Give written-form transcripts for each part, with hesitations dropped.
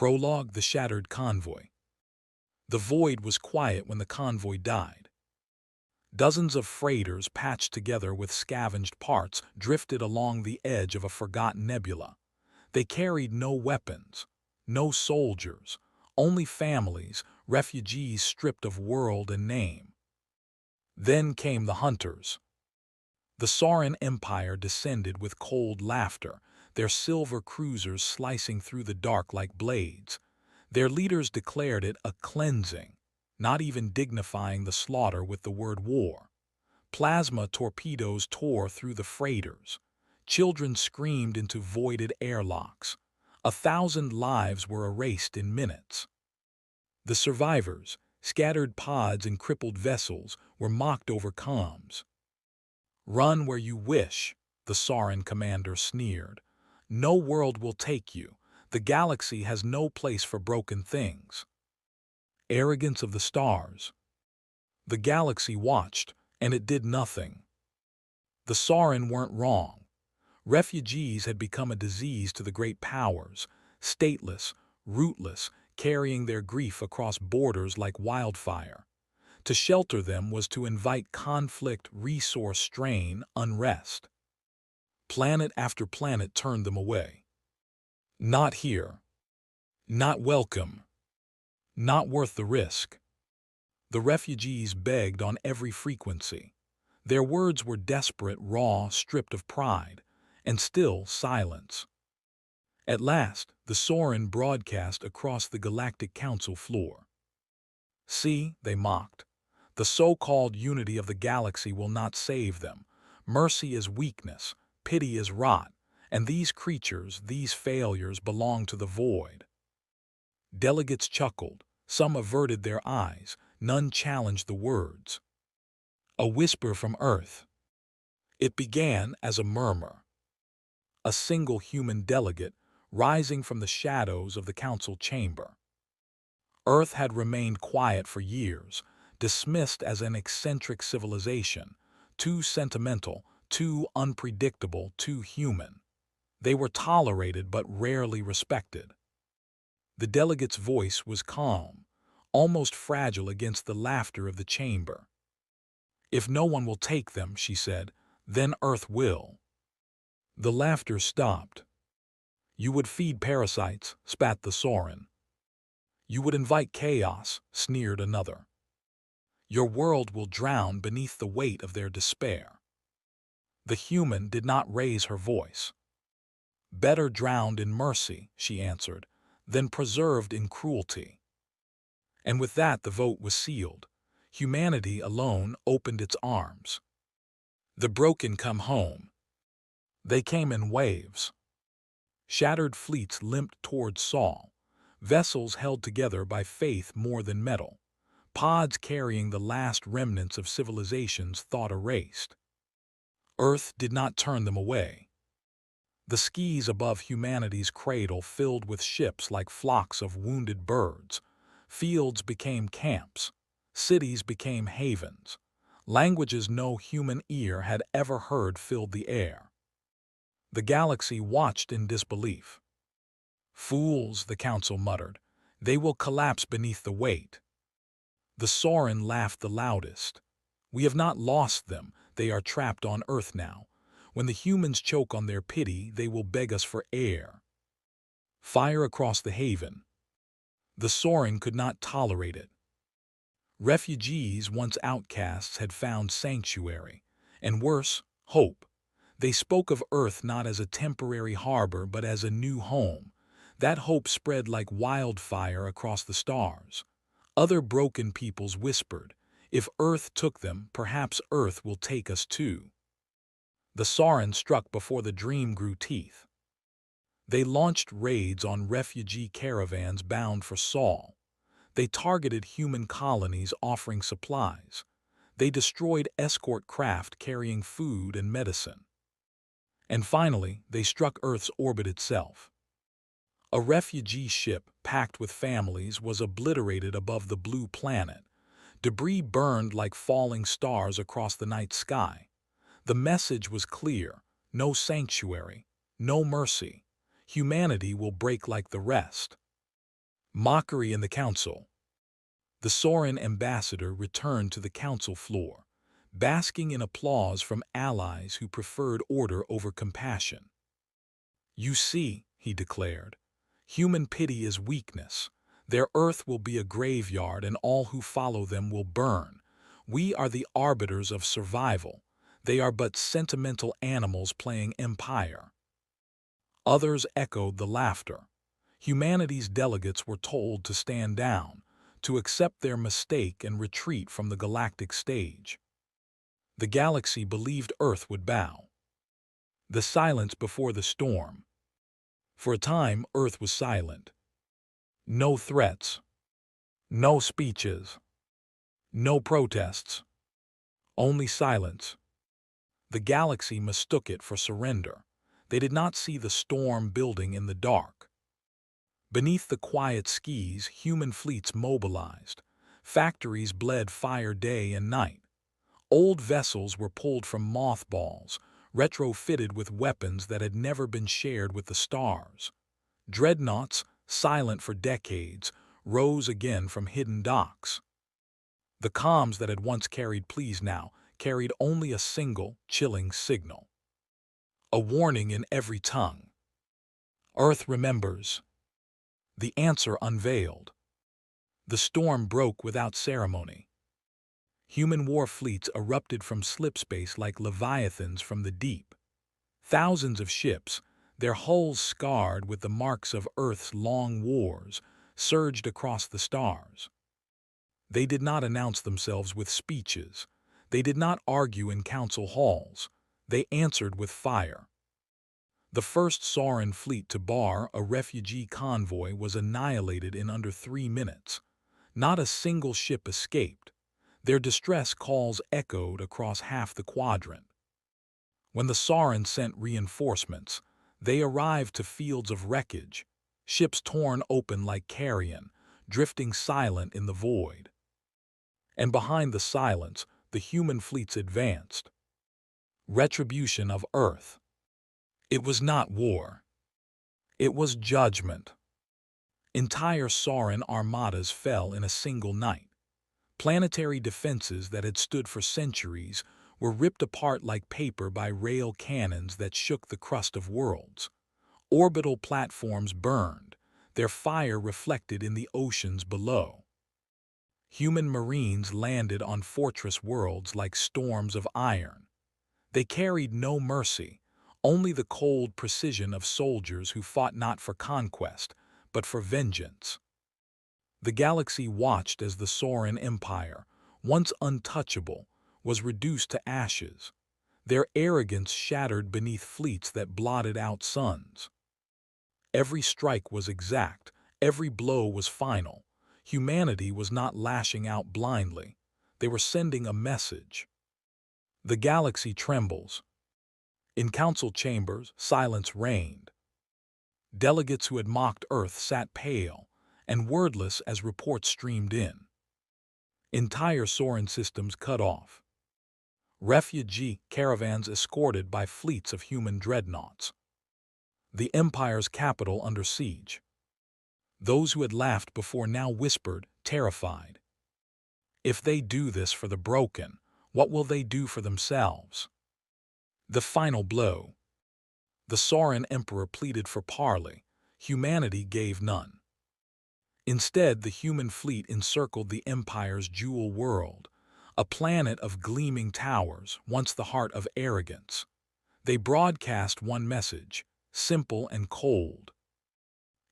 Prologue: The Shattered Convoy. The void was quiet when the convoy died. Dozens of freighters, patched together with scavenged parts, drifted along the edge of a forgotten nebula. They carried no weapons, no soldiers, only families, refugees stripped of world and name. Then came the hunters. The Sauran Empire descended with cold laughter, their silver cruisers slicing through the dark like blades. Their leaders declared it a cleansing, not even dignifying the slaughter with the word war. Plasma torpedoes tore through the freighters. Children screamed into voided airlocks. 1,000 lives were erased in minutes. The survivors, scattered pods and crippled vessels, were mocked over comms. "Run where you wish," the Sauran commander sneered. "No world will take you. The galaxy has no place for broken things." Arrogance of the stars. The galaxy watched, and it did nothing. The Sauran weren't wrong. Refugees had become a disease to the great powers, stateless, rootless, carrying their grief across borders like wildfire. To shelter them was to invite conflict, resource strain, unrest. Planet after planet turned them away. Not here. Not welcome. Not worth the risk. The refugees begged on every frequency. Their words were desperate, raw, stripped of pride, and still silence. At last, the Sauran broadcast across the Galactic Council floor. "See," they mocked, "the so-called unity of the galaxy will not save them. Mercy is weakness, pity is rot, and these creatures, these failures belong to the void." Delegates chuckled, some averted their eyes, none challenged the words. A whisper from Earth. It began as a murmur. A single human delegate, rising from the shadows of the council chamber. Earth had remained quiet for years, dismissed as an eccentric civilization, too sentimental, too unpredictable, too human. They were tolerated but rarely respected. The delegate's voice was calm, almost fragile against the laughter of the chamber. "If no one will take them," she said, "then Earth will." The laughter stopped. "You would feed parasites," spat the Sauran. "You would invite chaos," sneered another. "Your world will drown beneath the weight of their despair." The human did not raise her voice. "Better drowned in mercy," she answered, "than preserved in cruelty." And with that the vote was sealed. Humanity alone opened its arms. The broken come home. They came in waves. Shattered fleets limped toward Sol, vessels held together by faith more than metal, pods carrying the last remnants of civilizations thought erased. Earth did not turn them away. The skies above humanity's cradle filled with ships like flocks of wounded birds. Fields became camps. Cities became havens. Languages no human ear had ever heard filled the air. The galaxy watched in disbelief. "Fools," the council muttered. "They will collapse beneath the weight." The Sauran laughed the loudest. "We have not lost them. They are trapped on Earth now. When the humans choke on their pity, they will beg us for air." Fire across the haven. The Sauran could not tolerate it. Refugees, once outcasts, had found sanctuary, and worse, hope. They spoke of Earth not as a temporary harbor but as a new home. That hope spread like wildfire across the stars. Other broken peoples whispered, "If Earth took them, perhaps Earth will take us too." The Sauran struck before the dream grew teeth. They launched raids on refugee caravans bound for Sol. They targeted human colonies offering supplies. They destroyed escort craft carrying food and medicine. And finally, they struck Earth's orbit itself. A refugee ship, packed with families, was obliterated above the blue planet. Debris burned like falling stars across the night sky. The message was clear: no sanctuary, no mercy. Humanity will break like the rest. Mockery in the council. The Sorin ambassador returned to the council floor, basking in applause from allies who preferred order over compassion. "You see," he declared, "human pity is weakness. Their earth will be a graveyard and all who follow them will burn. We are the arbiters of survival. They are but sentimental animals playing empire." Others echoed the laughter. Humanity's delegates were told to stand down, to accept their mistake and retreat from the galactic stage. The galaxy believed Earth would bow. The silence before the storm. For a time, Earth was silent. No threats, no speeches, no protests, only silence. The galaxy mistook it for surrender. They did not see the storm building in the dark. Beneath the quiet skies, human fleets mobilized. Factories bled fire day and night. Old vessels were pulled from mothballs, retrofitted with weapons that had never been shared with the stars. Dreadnoughts, silent for decades, rose again from hidden docks. The comms that had once carried pleas now carried only a single, chilling signal. A warning in every tongue. Earth remembers. The answer unveiled. The storm broke without ceremony. Human war fleets erupted from slipspace like leviathans from the deep. Thousands of ships, their hulls scarred with the marks of Earth's long wars, surged across the stars. They did not announce themselves with speeches. They did not argue in council halls. They answered with fire. The first Sauran fleet to bar a refugee convoy was annihilated in under 3 minutes. Not a single ship escaped. Their distress calls echoed across half the quadrant. When the Sauran sent reinforcements, they arrived to fields of wreckage, ships torn open like carrion, drifting silent in the void. And behind the silence, the human fleets advanced. Retribution of Earth. It was not war. It was judgment. Entire Sauran armadas fell in a single night. Planetary defenses that had stood for centuries were ripped apart like paper by rail cannons that shook the crust of worlds. Orbital platforms burned, their fire reflected in the oceans below. Human marines landed on fortress worlds like storms of iron. They carried no mercy, only the cold precision of soldiers who fought not for conquest, but for vengeance. The galaxy watched as the Sauran Empire, once untouchable, was reduced to ashes, their arrogance shattered beneath fleets that blotted out suns. Every strike was exact, every blow was final. Humanity was not lashing out blindly. They were sending a message. The galaxy trembles. In council chambers, silence reigned. Delegates who had mocked Earth sat pale and wordless as reports streamed in. Entire Sauran systems cut off. Refugee caravans escorted by fleets of human dreadnoughts. The Empire's capital under siege. Those who had laughed before now whispered, terrified. If they do this for the broken, what will they do for themselves? The final blow. The Sauran Emperor pleaded for parley. Humanity gave none. Instead, the human fleet encircled the Empire's jewel world, a planet of gleaming towers, once the heart of arrogance. They broadcast one message, simple and cold.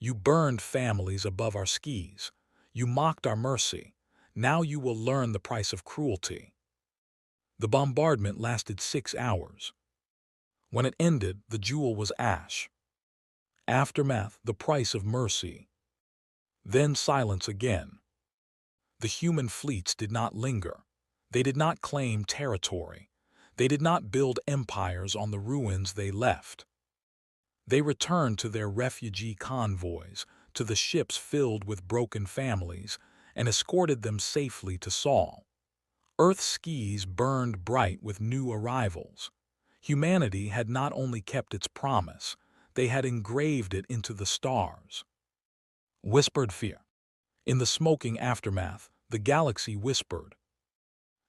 You burned families above our skis. You mocked our mercy. Now you will learn the price of cruelty. The bombardment lasted 6 hours. When it ended, the jewel was ash. Aftermath, the price of mercy. Then silence again. The human fleets did not linger. They did not claim territory. They did not build empires on the ruins they left. They returned to their refugee convoys, to the ships filled with broken families, and escorted them safely to Sol. Earth's skies burned bright with new arrivals. Humanity had not only kept its promise, they had engraved it into the stars. Whispered fear. In the smoking aftermath, the galaxy whispered,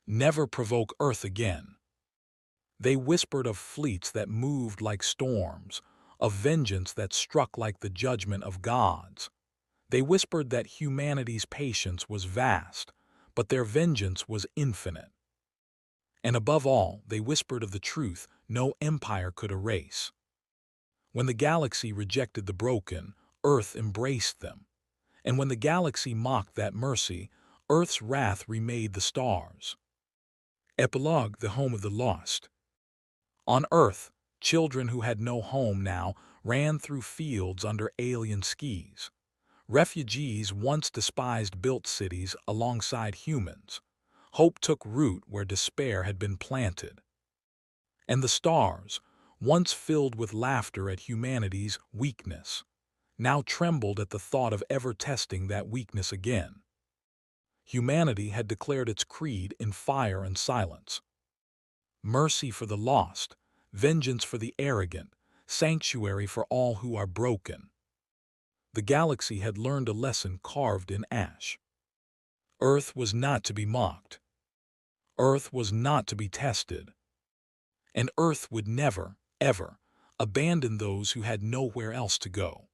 "Never provoke Earth again." They whispered of fleets that moved like storms, of vengeance that struck like the judgment of gods. They whispered that humanity's patience was vast, but their vengeance was infinite. And above all, they whispered of the truth no empire could erase. When the galaxy rejected the broken, Earth embraced them. And when the galaxy mocked that mercy, Earth's wrath remade the stars. Epilogue: The Home of the Lost. On Earth, children who had no home now ran through fields under alien skies. Refugees once despised built cities alongside humans. Hope took root where despair had been planted. And the stars, once filled with laughter at humanity's weakness, now trembled at the thought of ever testing that weakness again. Humanity had declared its creed in fire and silence. Mercy for the lost, vengeance for the arrogant, sanctuary for all who are broken. The galaxy had learned a lesson carved in ash. Earth was not to be mocked. Earth was not to be tested. And Earth would never, ever, abandon those who had nowhere else to go.